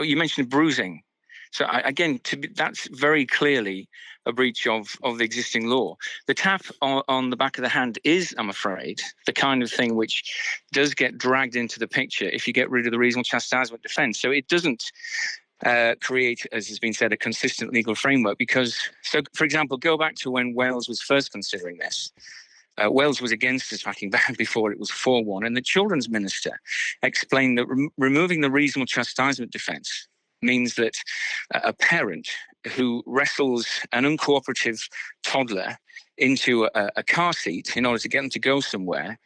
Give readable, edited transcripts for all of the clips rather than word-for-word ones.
you mentioned bruising. So again, that's very clearly a breach of the existing law. The tap on the back of the hand is, I'm afraid, the kind of thing which does get dragged into the picture if you get rid of the reasonable chastisement defence. So it doesn't create, as has been said, a consistent legal framework because, so for example, go back to when Wales was first considering this. Wales was against the smacking ban before it was for one, and the children's minister explained that removing the reasonable chastisement defence means that a parent who wrestles an uncooperative toddler into a car seat in order to get them to go somewhere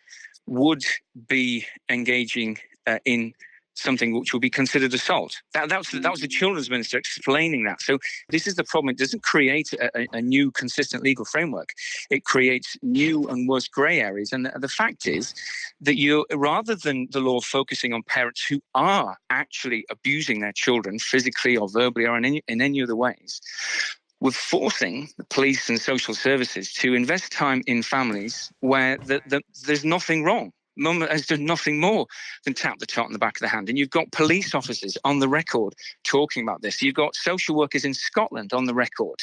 would be engaging in something which would be considered assault. That was the children's minister explaining that. So this is the problem. It doesn't create a new consistent legal framework. It creates new and worse grey areas. And the fact is that rather than the law focusing on parents who are actually abusing their children physically or verbally or in any other ways, we're forcing the police and social services to invest time in families where there's nothing wrong. Mum has done nothing more than tap the tot on the back of the hand. And you've got police officers on the record talking about this. You've got social workers in Scotland on the record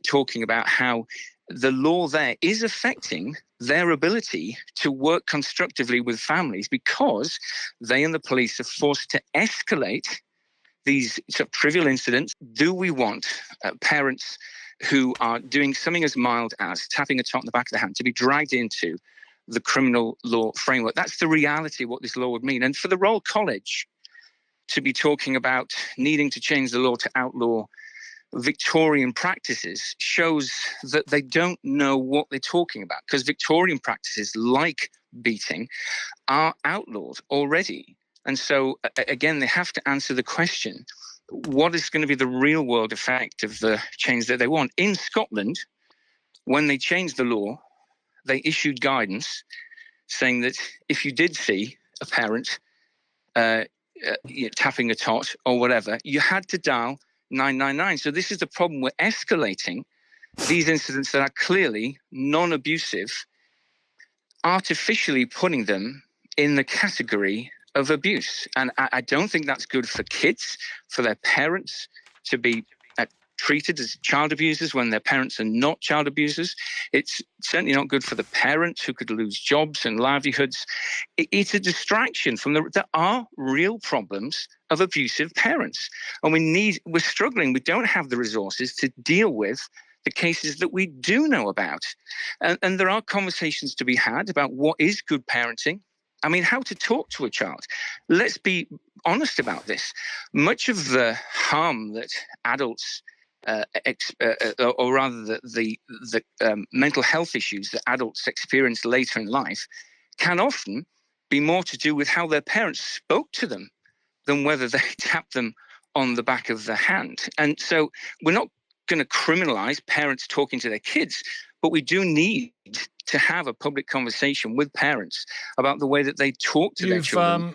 talking about how the law there is affecting their ability to work constructively with families because they and the police are forced to escalate these sort of trivial incidents. Do we want parents who are doing something as mild as tapping a tot on the back of the hand to be dragged into the criminal law framework? That's the reality of what this law would mean. And for the Royal College to be talking about needing to change the law to outlaw Victorian practices shows that they don't know what they're talking about, because Victorian practices like beating are outlawed already. And so, again, they have to answer the question, what is going to be the real world effect of the change that they want? In Scotland, when they changed the law, they issued guidance saying that if you did see a parent tapping a tot or whatever, you had to dial 999. So this is the problem. We're escalating these incidents that are clearly non-abusive, artificially putting them in the category of abuse. And I don't think that's good for kids, for their parents to be treated as child abusers when their parents are not child abusers. It's certainly not good for the parents who could lose jobs and livelihoods. It's a distraction from there are real problems of abusive parents. And we're struggling. We don't have the resources to deal with the cases that we do know about. And there are conversations to be had about what is good parenting. I mean, how to talk to a child. Let's be honest about this. Much of the harm that adults or rather the mental health issues that adults experience later in life can often be more to do with how their parents spoke to them than whether they tapped them on the back of the hand. And so we're not going to criminalize parents talking to their kids, but we do need to have a public conversation with parents about the way that they talk to their children